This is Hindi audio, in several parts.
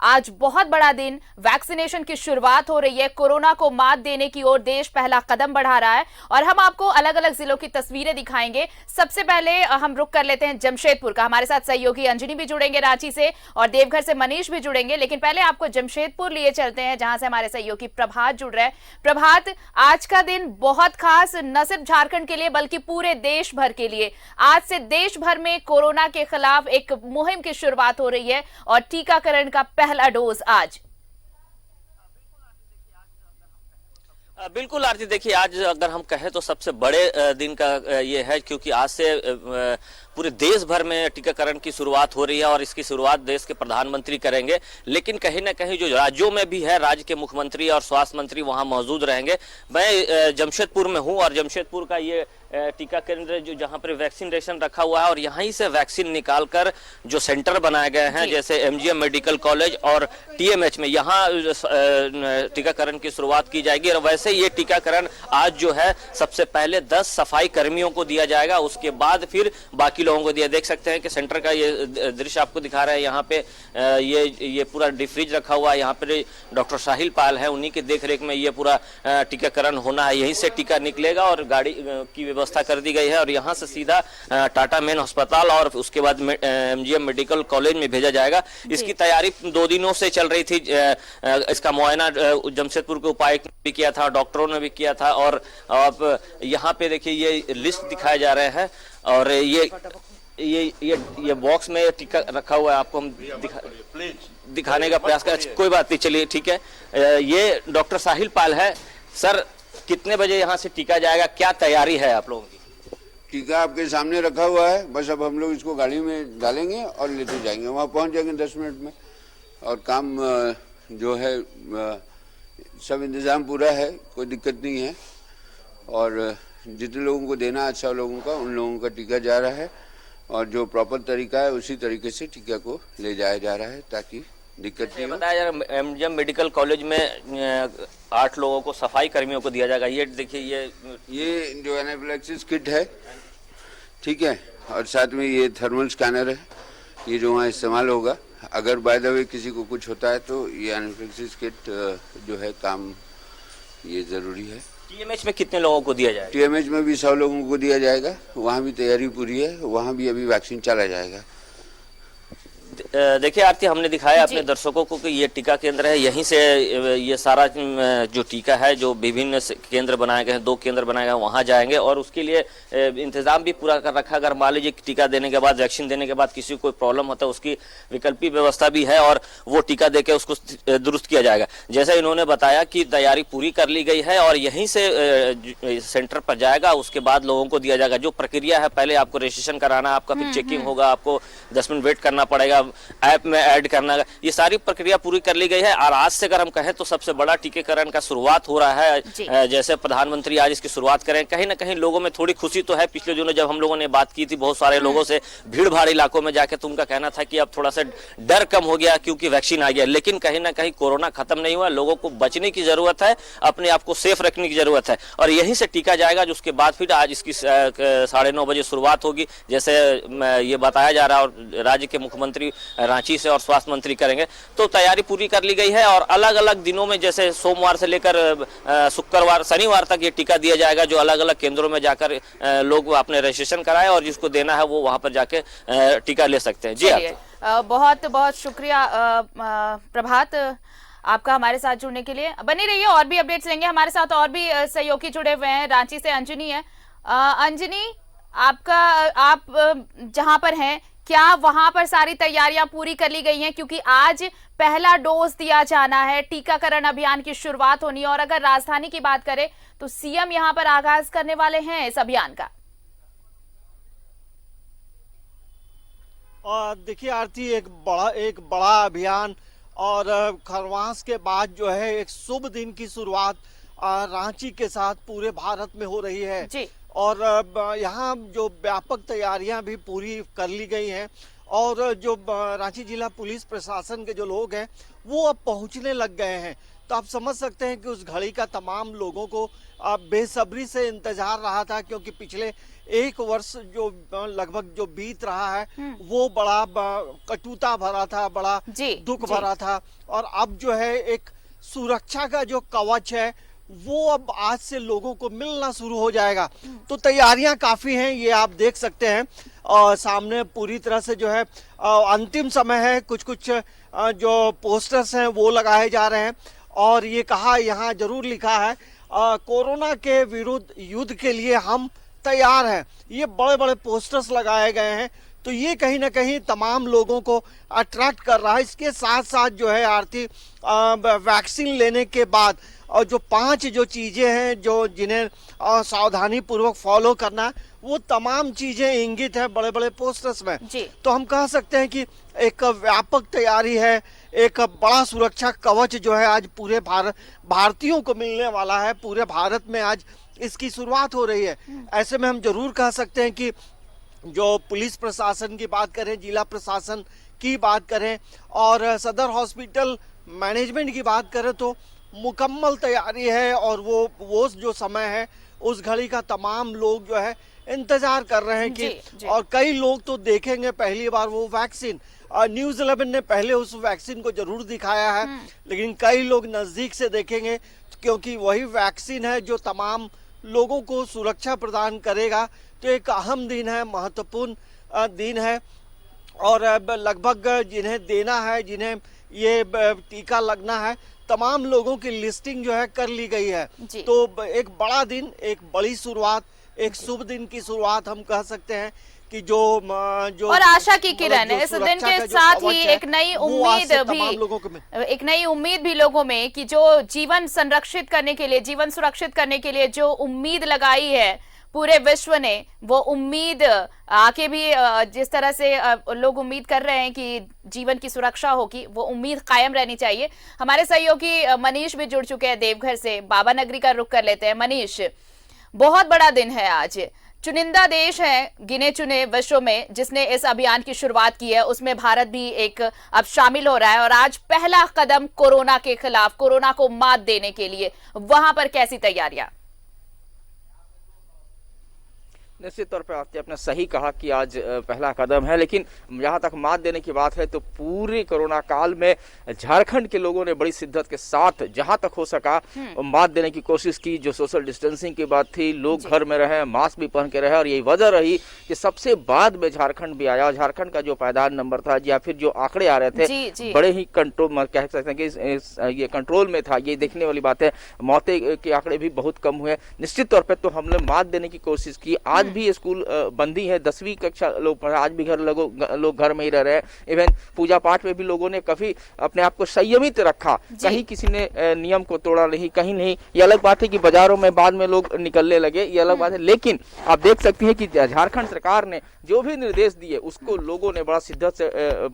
आज बहुत बड़ा दिन, वैक्सीनेशन की शुरुआत हो रही है। कोरोना को मात देने की ओर देश पहला कदम बढ़ा रहा है और हम आपको अलग अलग जिलों की तस्वीरें दिखाएंगे। सबसे पहले हम रुक कर लेते हैं जमशेदपुर का। हमारे साथ सहयोगी अंजनी भी जुड़ेंगे रांची से और देवघर से मनीष भी जुड़ेंगे, लेकिन पहले आपको जमशेदपुर लिए चलते हैं जहां से हमारे सहयोगी प्रभात जुड़ रहे हैं। प्रभात, आज का दिन बहुत खास न सिर्फ झारखंड के लिए बल्कि पूरे देश भर के लिए। आज से देश भर में कोरोना के खिलाफ एक मुहिम की शुरुआत हो रही है और टीकाकरण का पहला डोज आज। बिल्कुल आरती, देखिए आज अगर हम कहें तो सबसे बड़े दिन का ये है, क्योंकि आज से पूरे देश भर में टीकाकरण की शुरुआत हो रही है और इसकी शुरुआत देश के प्रधानमंत्री करेंगे। लेकिन कहीं ना कहीं जो राज्यों में भी है, राज्य के मुख्यमंत्री और स्वास्थ्य मंत्री वहां मौजूद रहेंगे। मैं जमशेदपुर में हूं और जमशेदपुर का ये टीका केंद्र जो जहां पर वैक्सीनेशन रखा हुआ है और यहीं से वैक्सीन निकालकर जो सेंटर बनाए गए हैं, जैसे एमजीएम मेडिकल कॉलेज और टीएमएच में, यहाँ टीकाकरण की शुरुआत की जाएगी। और वैसे ये टीकाकरण आज जो है सबसे पहले 10 सफाई कर्मियों को दिया जाएगा, उसके बाद फिर बाकी लोगों को दिया। देख सकते हैं कि सेंटर का ये दृश्य आपको दिखा रहा है। यहाँ पे ये पूरा डिफ्रीज रखा हुआ है। यहाँ पे डॉक्टर साहिल पाल है, उन्हीं की देखरेख में ये पूरा टीकाकरण होना है। यहीं से टीका निकलेगा और गाड़ी की व्यवस्था कर दी गई है और यहाँ से सीधा टाटा मेन अस्पताल और उसके बाद एमजीएम मेडिकल कॉलेज में भेजा जाएगा। इसकी तैयारी 2 दिनों से चल रही थी। इसका मुआयना जमशेदपुर के उपायुक्त ने भी किया था, डॉक्टरों ने भी किया था। और अब यहाँ पे देखिए ये लिस्ट दिखाए जा रहे हैं और ये बॉक्स में टीका रखा हुआ है। आपको हम दिखाने का प्रयास करें। कोई बात नहीं, चलिए ठीक है। ये डॉक्टर साहिल पाल है। सर, कितने बजे यहाँ से टीका जाएगा, क्या तैयारी है आप लोगों की? टीका आपके सामने रखा हुआ है, बस अब हम लोग इसको गाड़ी में डालेंगे और लेते जाएंगे। वहाँ पहुँच जाएंगे 10 मिनट में और काम जो है सब इंतज़ाम पूरा है, कोई दिक्कत नहीं है। और जितने लोगों को देना, अच्छा लोगों का, उन लोगों का टीका जा रहा है और जो प्रॉपर तरीका है उसी तरीके से टीका को ले जाया जा रहा है ताकि दिक्कत नहीं हो। बताया जा रहा है एमजीएम मेडिकल कॉलेज में 8 लोगों को, सफाई कर्मियों को दिया जाएगा। ये देखिए ये जो एनाफिलैक्सिस किट है, ठीक है, और साथ में ये थर्मल स्कैनर है, ये जो वहाँ इस्तेमाल होगा। अगर बाय द वे किसी को कुछ होता है तो ये एनाफिलैक्सिस किट जो है काम ये जरूरी है। टीएमएच में कितने लोगों को दिया जाएगा? टीएमएच में भी 100 लोगों को दिया जाएगा। वहाँ भी तैयारी पूरी है, वहाँ भी अभी वैक्सीन चला जाएगा। देखिए आरती, हमने दिखाया अपने दर्शकों को कि ये टीका केंद्र है। यहीं से ये सारा जो टीका है, जो विभिन्न केंद्र बनाए गए हैं, 2 केंद्र बनाए गए हैं, वहां जाएंगे और उसके लिए इंतजाम भी पूरा कर रखा। अगर मान लीजिए टीका देने के बाद, वैक्सीन देने के बाद किसी को कोई प्रॉब्लम होता है, उसकी विकल्पी व्यवस्था भी है और वो टीका देके उसको दुरुस्त किया जाएगा। जैसे इन्होंने बताया कि तैयारी पूरी कर ली गई है और यहीं से सेंटर पर जाएगा, उसके बाद लोगों को दिया जाएगा। जो प्रक्रिया है, पहले आपको रजिस्ट्रेशन कराना, आपका फिर चेकिंग होगा, आपको 10 मिनट वेट करना पड़ेगा, ऐप में ऐड करना, ये सारी प्रक्रिया पूरी कर ली गई है। और आज से अगर हम कहें तो सबसे बड़ा टीकाकरण का शुरुआत हो रहा है। जैसे प्रधानमंत्री आज इसकी शुरुआत करें, कहीं ना कहीं लोगों में थोड़ी खुशी तो है। पिछले दिनों जब हम लोगों ने बात की थी बहुत सारे लोगों से भीड़ भाड़ इलाकों में जाके, तो उनका कहना था कि अब थोड़ा सा डर कम हो गया क्योंकि वैक्सीन आ गया। लेकिन कहीं ना कहीं कोरोना खत्म नहीं हुआ, लोगों को बचने की जरूरत है, अपने आप को सेफ रखने की जरूरत है और यहीं से टीका जाएगा। उसके बाद फिर आज इसकी 9:30 बजे शुरुआत होगी, जैसे ये बताया जा रहा है। और राज्य के मुख्यमंत्री रांची से और स्वास्थ्य मंत्री करेंगे। तो तैयारी पूरी कर ली गई है और अलग अलग दिनों में, जैसे सोमवार से लेकर शुक्रवार, शनिवार तक ये टीका दिया जाएगा, जो अलग अलग केंद्रों में जाकर लोग अपने रजिस्ट्रेशन कराए और जिसको देना है वो वहां पर जाके टीका ले सकते हैं। जी बहुत बहुत शुक्रिया प्रभात, आपका हमारे साथ जुड़ने के लिए। बने रहिए, और भी अपडेट्स लेंगे। हमारे साथ और भी सहयोगी जुड़े हुए हैं। रांची से अंजनी है। अंजनी, आप जहां पर हैं, क्या वहां पर सारी तैयारियां पूरी कर ली गई हैं? क्योंकि आज पहला डोज दिया जाना है, टीकाकरण अभियान की शुरुआत होनी है और अगर राजधानी की बात करें तो सीएम यहां पर आगाज करने वाले हैं इस अभियान का। और देखिए आरती, एक बड़ा अभियान और खरवास के बाद जो है एक शुभ दिन की शुरुआत रांची के साथ पूरे भारत में हो रही है जी। और यहाँ जो व्यापक तैयारियां भी पूरी कर ली गई हैं और जो रांची जिला पुलिस प्रशासन के जो लोग हैं वो अब पहुंचने लग गए हैं। तो आप समझ सकते हैं कि उस घड़ी का तमाम लोगों को बेसब्री से इंतजार रहा था, क्योंकि पिछले एक वर्ष जो लगभग जो बीत रहा है वो बड़ा कटुता भरा था, बड़ा दुख भरा था। और अब जो है एक सुरक्षा का जो कवच है वो अब आज से लोगों को मिलना शुरू हो जाएगा। तो तैयारियां काफी हैं, ये आप देख सकते हैं। सामने पूरी तरह से जो है अंतिम समय है, कुछ कुछ जो पोस्टर्स हैं वो लगाए जा रहे हैं और ये कहा यहाँ जरूर लिखा है कोरोना के विरुद्ध युद्ध के लिए हम तैयार हैं। ये बड़े बड़े पोस्टर्स लगाए गए हैं, तो ये कहीं ना कहीं तमाम लोगों को अट्रैक्ट कर रहा है। इसके साथ साथ जो है आरती वैक्सीन लेने के बाद और जो 5 जो चीजें हैं जो जिन्हें सावधानी पूर्वक फॉलो करना है, वो तमाम चीजें इंगित है बड़े बड़े पोस्टर्स में। तो हम कह सकते हैं कि एक व्यापक तैयारी है, एक बड़ा सुरक्षा कवच जो है आज पूरे भारतीयों को मिलने वाला है। पूरे भारत में आज इसकी शुरुआत हो रही है। ऐसे में हम जरूर कह सकते हैं कि जो पुलिस प्रशासन की बात करें, जिला प्रशासन की बात करें और सदर हॉस्पिटल मैनेजमेंट की बात करें तो मुकम्मल तैयारी है। और वो जो समय है उस घड़ी का तमाम लोग जो है इंतजार कर रहे हैं कि और कई लोग तो देखेंगे पहली बार वो वैक्सीन। न्यूज़ 11 ने पहले उस वैक्सीन को जरूर दिखाया है, लेकिन कई लोग नजदीक से देखेंगे क्योंकि वही वैक्सीन है जो तमाम लोगों को सुरक्षा प्रदान करेगा। तो एक अहम दिन है, महत्वपूर्ण दिन है और लगभग जिन्हें देना है, जिन्हें ये टीका लगना है, तमाम लोगों की लिस्टिंग जो है कर ली गई है। तो एक बड़ा दिन, एक बड़ी शुरुआत, एक शुभ दिन की शुरुआत हम कह सकते हैं कि जो और आशा की किरण इस दिन के साथ ही एक नई उम्मीद भी लोगों में कि जो जीवन संरक्षित करने के लिए, जीवन सुरक्षित करने के लिए जो उम्मीद लगाई है पूरे विश्व ने, वो उम्मीद आके भी जिस तरह से लोग उम्मीद कर रहे हैं कि जीवन की सुरक्षा होगी, वो उम्मीद कायम रहनी चाहिए। हमारे सहयोगी मनीष भी जुड़ चुके हैं देवघर से, बाबा नगरी का रुख कर लेते हैं। मनीष, बहुत बड़ा दिन है आज, चुनिंदा देश है गिने चुने विश्व में जिसने इस अभियान की शुरुआत की है, उसमें भारत भी एक अब शामिल हो रहा है और आज पहला कदम कोरोना के खिलाफ, कोरोना को मात देने के लिए, वहां पर कैसी तैयारियां? निश्चित तौर पर आपने सही कहा कि आज पहला कदम है, लेकिन जहां तक मात देने की बात है तो पूरे कोरोना काल में झारखंड के लोगों ने बड़ी शिद्दत के साथ जहां तक हो सका मात देने की कोशिश की। जो सोशल डिस्टेंसिंग की बात थी, लोग घर में रहे, मास्क भी पहन के रहे और यही वजह रही कि सबसे बाद में झारखंड भी आया। झारखंड का जो पायदान नंबर था या फिर जो आंकड़े आ रहे थे बड़े ही कंट्रोल, कह सकते हैं कि ये कंट्रोल में था। ये देखने वाली बात है, मौतें के आंकड़े भी बहुत कम हुए। निश्चित तौर पर तो हमने मात देने की कोशिश की। आज भी स्कूल बंदी है, 10वीं कक्षा लोग पढ़े, आज भी लोग घर में ही रह रहे हैं। इवन पूजा पाठ में भी लोगों ने काफी अपने आप को संयमित रखा, कहीं किसी ने नियम को तोड़ा नहीं, कहीं नहीं। ये अलग बात है कि बाजारों में बाद में लोग निकलने लगे, ये अलग बात है, लेकिन आप देख सकते हैं कि झारखंड सरकार ने जो भी निर्देश दिए उसको लोगों ने बड़ा शिद्दत से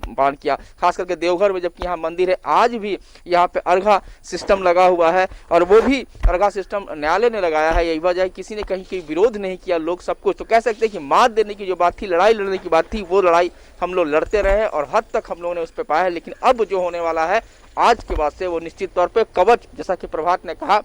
पालन किया। खास करके देवघर में, जबकि यहाँ मंदिर है, आज भी यहाँ पे अर्घा सिस्टम लगा हुआ है और वो भी अर्घा सिस्टम न्यायालय ने लगाया है। यही वजह है, किसी ने कहीं कोई विरोध नहीं किया, लोग सब कुछ। तो कह सकते हैं कि मात देने की जो बात थी, लड़ाई लड़ने की बात थी, वो लड़ाई हम लोग लड़ते रहे और हद तक हम लोगों ने उस पर पाया है। लेकिन अब जो होने वाला है आज के बाद से, वो निश्चित तौर पर कवच, जैसा कि प्रभात ने कहा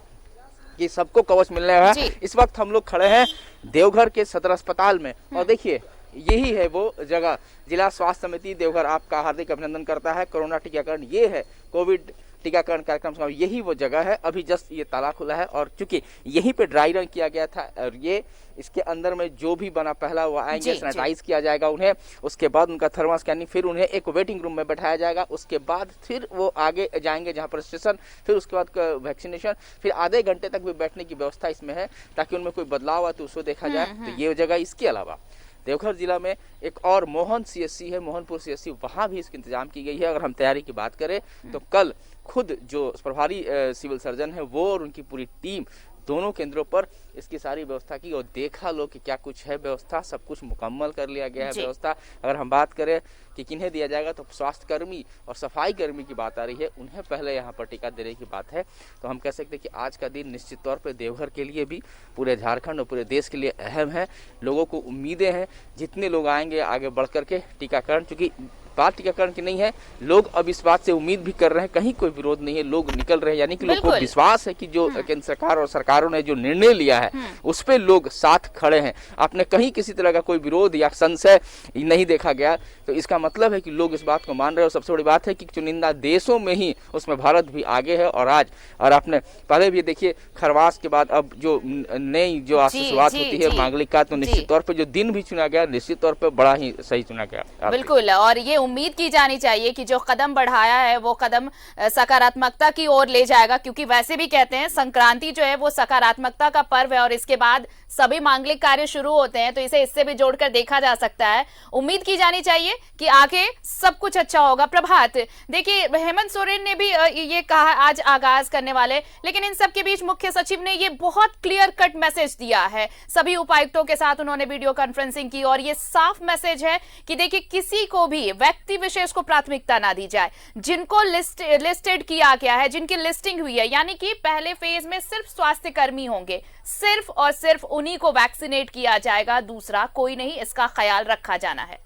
कि सबको कवच मिलने वाला है। इस वक्त हम लोग खड़े हैं देवघर के सदर अस्पताल में और देखिए यही है वो जगह। जिला स्वास्थ्य समिति देवघर आपका हार्दिक अभिनंदन करता है। कोरोना टीकाकरण ये है, कोविड टीकाकरण कार्यक्रम का यही वो जगह है। अभी जस्ट ये ताला खुला है और चूंकि यहीं पे ड्राई रन किया गया था और ये इसके अंदर में जो भी बना पहला वो आएंगे, सैनिटाइज किया जाएगा उन्हें, उसके बाद उनका थर्मल स्कैनिंग, फिर उन्हें एक वेटिंग रूम में बैठाया जाएगा, उसके बाद फिर वो आगे जाएंगे जहाँ पर स्टेशन, फिर उसके बाद वैक्सीनेशन, फिर आधे घंटे तक भी बैठने की व्यवस्था इसमें है ताकि उनमें कोई बदलाव आए तो उसको देखा जाए। तो ये जगह, इसके अलावा देवघर जिला में एक और मोहन सीएससी है, मोहनपुर सीएससी, वहाँ भी इसका इंतजाम की गई है। अगर हम तैयारी की बात करें तो कल खुद जो प्रभारी सिविल सर्जन है वो और उनकी पूरी टीम दोनों केंद्रों पर इसकी सारी व्यवस्था की और देखा लोग कि क्या कुछ है व्यवस्था, सब कुछ मुकम्मल कर लिया गया है व्यवस्था। अगर हम बात करें कि किन्हें दिया जाएगा तो स्वास्थ्य कर्मी और सफाई कर्मी की बात आ रही है, उन्हें पहले यहाँ पर टीका देने की बात है। तो हम कह सकते हैं कि आज का दिन निश्चित तौर पर देवघर के लिए भी, पूरे झारखंड और पूरे देश के लिए अहम है। लोगों को उम्मीदें हैं जितने लोग आएंगे आगे बढ़ करके टीकाकरण, चूंकि बात टीकाकरण की नहीं है, लोग अब इस बात से उम्मीद भी कर रहे हैं, कहीं कोई विरोध नहीं है, लोग निकल रहे हैं, यानी कि लोगों को विश्वास है कि जो केंद्र सरकार और सरकारों ने जो निर्णय लिया है उस पे लोग साथ खड़े हैं। आपने कहीं किसी तरह का कोई विरोध या संशय नहीं देखा गया, तो इसका मतलब है कि लोग इस बात को मान रहे हैं। और सबसे बड़ी बात है कि चुनिंदा देशों में ही उसमें भारत भी आगे है। और आज, और आपने पहले भी देखिए, खरवास के बाद अब जो नई जो आज से शुरुआत होती है मांगलिक का, तो निश्चित तौर पर जो दिन भी चुना गया निश्चित तौर पर बड़ा ही सही चुना गया। बिल्कुल, और ये उम्मीद की जानी चाहिए कि जो कदम बढ़ाया है वो कदम सकारात्मकता की ओर ले जाएगा, क्योंकि वैसे भी कहते हैं संक्रांति जो है वो सकारात्मकता का पर्व है और इसके बाद सभी मांगलिक कार्य शुरू होते हैं, तो इसे इससे भी जोड़कर देखा जा सकता है। उम्मीद की जानी चाहिए कि आगे सब कुछ अच्छा होगा। प्रभात, देखिए हेमंत सोरेन ने भी ये कहा आज आगाज करने वाले, लेकिन इन सब के बीच मुख्य सचिव ने ये बहुत क्लियर कट मैसेज दिया है। सभी उपायुक्तों के साथ उन्होंने वीडियो कॉन्फ्रेंसिंग की और ये साफ मैसेज है कि देखिए किसी को भी व्यक्ति विशेष को प्राथमिकता ना दी जाए। जिनको लिस्टेड किया गया है, जिनकी लिस्टिंग हुई है, यानी कि पहले फेज में सिर्फ स्वास्थ्य कर्मी होंगे, सिर्फ और सिर्फ उन्हीं को वैक्सीनेट किया जाएगा, दूसरा कोई नहीं, इसका ख्याल रखा जाना है।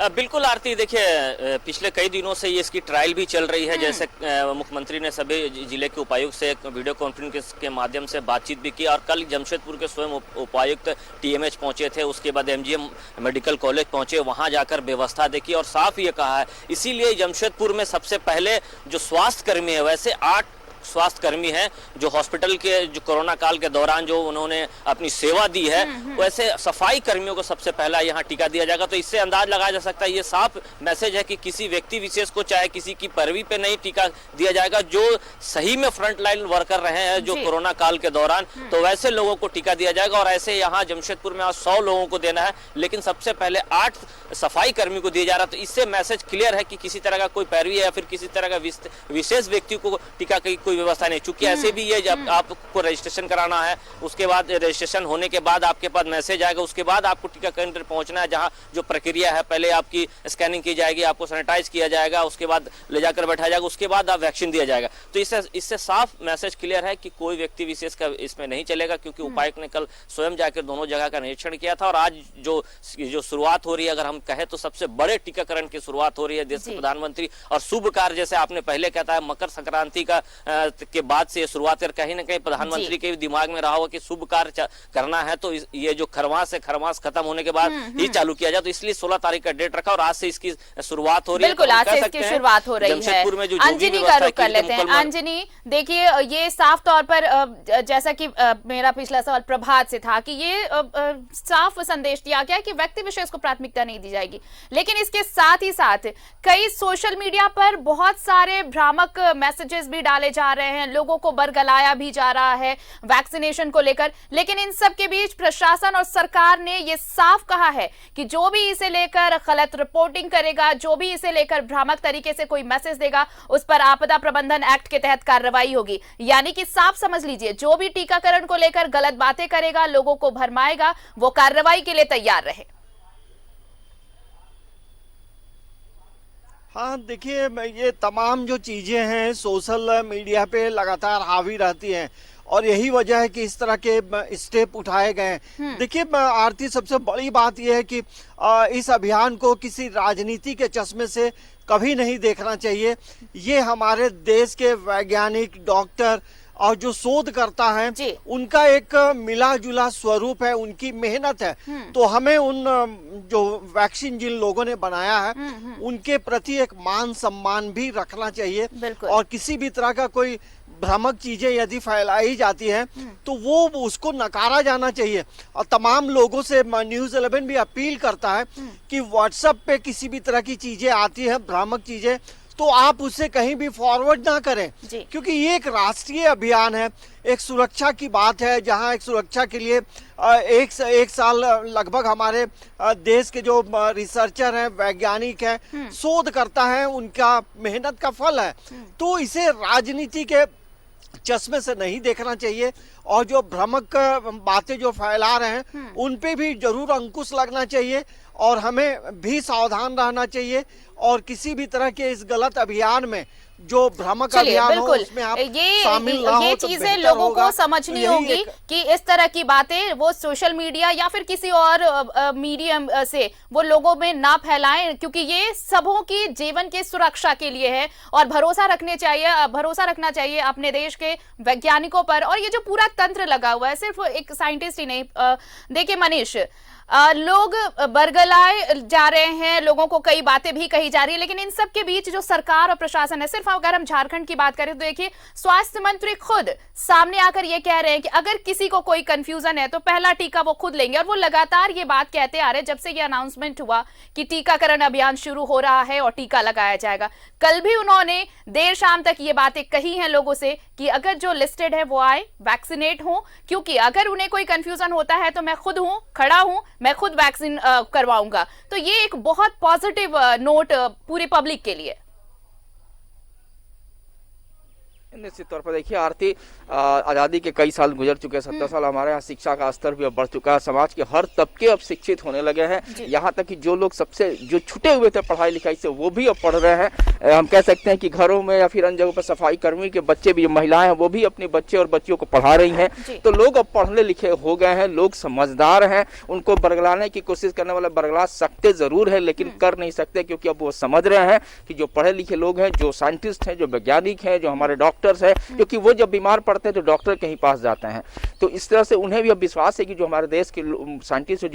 बिल्कुल आरती, देखिए पिछले कई दिनों से ये इसकी ट्रायल भी चल रही है। जैसे मुख्यमंत्री ने सभी जिले के उपायुक्त से वीडियो कॉन्फ्रेंस के माध्यम से बातचीत भी की और कल जमशेदपुर के स्वयं उपायुक्त टीएमएच पहुंचे थे, उसके बाद एमजीएम मेडिकल कॉलेज पहुंचे, वहां जाकर व्यवस्था देखी और साफ ये कहा है, इसीलिए जमशेदपुर में सबसे पहले जो स्वास्थ्य कर्मी है, वैसे 8 स्वास्थ्य कर्मी हैं जो हॉस्पिटल के जो कोरोना काल के दौरान जो उन्होंने अपनी सेवा दी है, वैसे सफाई कर्मियों को सबसे पहला यहाँ टीका दिया जाएगा। तो इससे अंदाज लगाया जा सकता है, ये साफ मैसेज है कि किसी व्यक्ति विशेष को, चाहे किसी की पैरवी पे नहीं टीका दिया जाएगा, जो सही में फ्रंट लाइन वर्कर रहे हैं जो कोरोना काल के दौरान, तो वैसे लोगों को टीका दिया जाएगा। और ऐसे यहाँ जमशेदपुर में आज 100 लोगों को देना है, लेकिन सबसे पहले 8 सफाई कर्मी को दिया जा रहा है। तो इससे मैसेज क्लियर है कि किसी तरह का कोई पैरवी या फिर किसी तरह का विशेष व्यक्ति को टीका की कोई व्यवस्था नहीं, चूंकि ऐसे भी ये जब आपको रजिस्ट्रेशन कराना है, उसके बाद रजिस्ट्रेशन होने के बाद आपके पास मैसेज आएगा, उसके बाद आपको टीका केंद्र पहुंचना है, जहां जो प्रक्रिया है, पहले आपकी स्कैनिंग की जाएगी, आपको सैनिटाइज किया जाएगा, उसके बाद ले जाकर बैठाया जाएगा, उसके बाद आप वैक्सीन दिया जाएगा। तो इससे साफ मैसेज क्लियर है कि कोई व्यक्ति विशेष का इसमें नहीं चलेगा, क्योंकि उपायुक्त ने कल स्वयं जाकर दोनों जगह का निरीक्षण किया था। और आज जो शुरुआत हो रही है, अगर हम कहें तो सबसे बड़े टीकाकरण की शुरुआत हो रही है देश के प्रधानमंत्री, और शुभ कार्य, जैसे आपने पहले कहता है मकर संक्रांति के बाद से शुरुआत कर, कहीं ना कहीं प्रधानमंत्री के दिमाग में रहा होगा कि शुभ कार्य करना है, तो ये जो खरमास है, खरमास खत्म होने के बाद ही चालू किया जाए, तो इसलिए 16 तारीख का डेट रखा और आज से इसकी शुरुआत हो रही है। बिल्कुल, आज से इसकी शुरुआत हो रही है। अंजनी का रुख कर लेते हैं। अंजनी, देखिए ये साफ तौर पर जैसा कि मेरा पिछला सवाल प्रभात से था कि ये साफ संदेश दिया गया कि व्यक्ति विशेष को प्राथमिकता नहीं दी जाएगी, लेकिन इसके साथ ही साथ कई सोशल मीडिया पर बहुत सारे भ्रामक मैसेजेस भी डाले जा रहे हैं, लोगों को बरगलाया भी जा रहा है वैक्सीनेशन को लेकर। लेकिन इन सब के बीच प्रशासन और सरकार ने यह साफ कहा है कि जो भी इसे लेकर गलत रिपोर्टिंग करेगा, जो भी इसे लेकर भ्रामक तरीके से कोई मैसेज देगा, उस पर आपदा प्रबंधन एक्ट के तहत कार्रवाई होगी। यानी कि साफ समझ लीजिए, जो भी टीकाकरण को लेकर गलत बातें करेगा, लोगों को भरमाएगा, वो कार्रवाई के लिए तैयार रहे। हाँ, देखिए ये तमाम जो चीज़ें हैं सोशल मीडिया पे लगातार हावी रहती हैं और यही वजह है कि इस तरह के स्टेप उठाए गए हैं। देखिए आरती, सबसे बड़ी बात यह है कि इस अभियान को किसी राजनीति के चश्मे से कभी नहीं देखना चाहिए। ये हमारे देश के वैज्ञानिक, डॉक्टर और जो शोध करता है उनका एक मिला जुला स्वरूप है, उनकी मेहनत है। तो हमें उन जो वैक्सीन जिन लोगों ने बनाया है उनके प्रति एक मान सम्मान भी रखना चाहिए। और किसी भी तरह का कोई भ्रामक चीजें यदि फैलाई जाती हैं तो वो उसको नकारा जाना चाहिए। और तमाम लोगों से न्यूज़ 11 भी अपील करता है कि व्हाट्सएप पे किसी भी तरह की चीजें आती हैं, भ्रामक चीजें, तो आप उसे कहीं भी फॉरवर्ड ना करें, क्योंकि ये एक राष्ट्रीय अभियान है, एक सुरक्षा की बात है, जहां एक सुरक्षा के लिए एक साल लगभग हमारे देश के जो रिसर्चर हैं, वैज्ञानिक हैं, शोध करता है, उनका मेहनत का फल है। तो इसे राजनीति के चश्मे से नहीं देखना चाहिए और जो भ्रामक बातें जो फैला रहे हैं उन पे भी जरूर अंकुश लगना चाहिए और हमें भी सावधान रहना चाहिए और किसी भी तरह के इस गलत अभियान में जो भ्रामक अभियान हो उसमें आप शामिल ना हो ये तो चीजें बेहतर लोगों होगा। को समझनी तो यही होगी एक- कि इस तरह की बातें वो सोशल मीडिया या फिर किसी और मीडियम से वो लोगों में ना फैलाएं, क्योंकि ये सबों की जीवन की सुरक्षा के लिए है और भरोसा रखना चाहिए अपने देश के वैज्ञानिकों पर। और ये जो पूरा तंत्र लगा हुआ है, सिर्फ एक साइंटिस्ट ही नहीं, देखिए मनीष, लोग बरगलाए जा रहे हैं, लोगों को कई बातें भी कही जा रही है, लेकिन इन सब के बीच जो सरकार और प्रशासन है, सिर्फ अगर हम झारखंड की बात करें तो देखिए स्वास्थ्य मंत्री खुद सामने आकर ये कह रहे हैं कि अगर किसी को कोई कंफ्यूजन है तो पहला टीका वो खुद लेंगे। और वो लगातार ये बात कहते आ रहे जब से ये अनाउंसमेंट हुआ कि टीकाकरण अभियान शुरू हो रहा है और टीका लगाया जाएगा। कल भी उन्होंने देर शाम तक ये बातें कही हैं लोगों से कि अगर जो लिस्टेड है वो आए, वैक्सीनेट हो, क्योंकि अगर उन्हें कोई कंफ्यूजन होता है तो मैं खुद हूं, खड़ा हूं, मैं खुद वैक्सीन करवाऊंगा। तो ये एक बहुत पॉजिटिव नोट पूरी पब्लिक के लिए। निश्चित तौर पर देखिए आरती, आज़ादी के कई साल गुजर चुके हैं, 70 साल, हमारे यहाँ शिक्षा का स्तर भी अब बढ़ चुका है, समाज के हर तबके अब शिक्षित होने लगे हैं, यहाँ तक कि जो लोग सबसे जो छुटे हुए थे पढ़ाई लिखाई से वो भी अब पढ़ रहे हैं। हम कह सकते हैं कि घरों में या फिर अन्य जगहों पर सफाई कर्मी के बच्चे भी, महिलाएं हैं, वो भी अपने बच्चे और बच्चियों को पढ़ा रही हैं। तो लोग अब पढ़ने लिखे हो गए हैं, लोग समझदार हैं। उनको बरगलाने की कोशिश करने वाले बरगला सकते जरूर है, लेकिन कर नहीं सकते, क्योंकि अब वो समझ रहे हैं कि जो पढ़े लिखे लोग हैं, जो साइंटिस्ट हैं, जो वैज्ञानिक हैं, जो हमारे डॉक्टर्स है, क्योंकि वो जब बीमार पड़ते हैं तो डॉक्टर के ही पास जाते हैं। तो इस तरह से उन्हें भी अब विश्वास है कि जो हमारे देश के साइंटिस्ट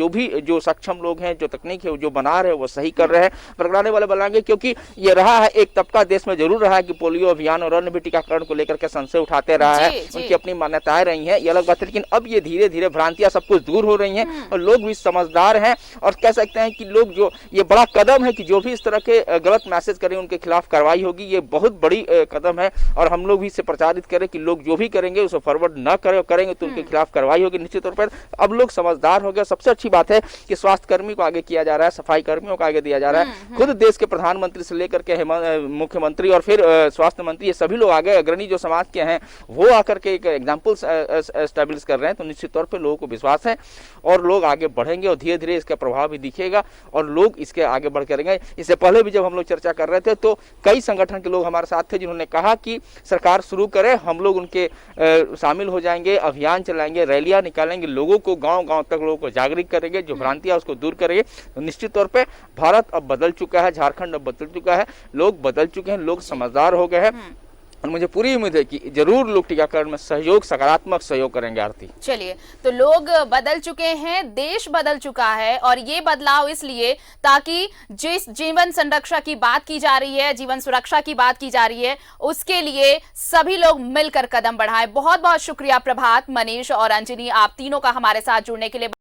जो सक्षम लोग हैं, जो तकनीक है जो बना रहे हैं वो सही कर रहे हैं, बरगलाने वाले बनाएंगे। क्योंकि ये रहा है एक तबका देश में जरूर रहा है कि पोलियो अभियान और अन्य भी टीकाकरण को लेकर के संशय उठाते रहा है, उनकी अपनी मान्यताएं रही हैं, ये अलग बात है। लेकिन अब ये धीरे धीरे भ्रांतियां सब कुछ दूर हो रही हैं और लोग भी समझदार हैं और कह सकते हैं कि लोग जो ये बड़ा कदम है कि जो भी इस तरह के गलत मैसेज करें उनके खिलाफ कार्रवाई होगी, ये बहुत बड़ी कदम है। और हम लोग भी इसे प्रचारित करें कि लोग जो भी करेंगे उसे फॉरवर्ड न करेंगे तो उनके खिलाफ कार्रवाई होगी निश्चित तौर पर। अब लोग समझदार हो गए। सबसे अच्छी बात है कि स्वास्थ्य कर्मी को आगे किया जा रहा है, सफाई कर्मियों को आगे दिया जा रहा है। खुद देश के प्रधानमंत्री से लेकर के मुख्यमंत्री और फिर स्वास्थ्य मंत्री, ये सभी लोग आगे, अग्रणी जो समाज के हैं वो आकर के एक एग्जाम्पल एस्टेब्लिश कर रहे हैं। तो निश्चित तौर पर लोगों को विश्वास है और लोग आगे बढ़ेंगे और धीरे धीरे इसका प्रभाव भी दिखेगा और लोग इसके आगे बढ़ करेंगे। इससे पहले भी जब हम लोग चर्चा कर रहे थे तो कई संगठन के लोग हमारे साथ थे जिन्होंने कहा कि सरकार शुरू करे, हम लोग उनके शामिल हो जाएंगे, अभियान चलाएंगे, रैलियां निकालेंगे, लोगों को गांव-गांव तक लोगों को जागरूक करेंगे, जो भ्रांतियां उसको दूर करेंगे। तो निश्चित तौर पे भारत अब बदल चुका है, झारखंड अब बदल चुका है, लोग बदल चुके हैं, लोग समझदार हो गए हैं और मुझे पूरी उम्मीद है कि जरूर लोग टीकाकरण में सकारात्मक सहयोग करेंगे। आरती, चलिए, तो लोग बदल चुके हैं, देश बदल चुका है और ये बदलाव इसलिए ताकि जिस जीवन संरक्षा की बात की जा रही है, जीवन सुरक्षा की बात की जा रही है, उसके लिए सभी लोग मिलकर कदम बढ़ाएं। बहुत बहुत शुक्रिया प्रभात, मनीष और अंजनी, आप तीनों का हमारे साथ जुड़ने के लिए।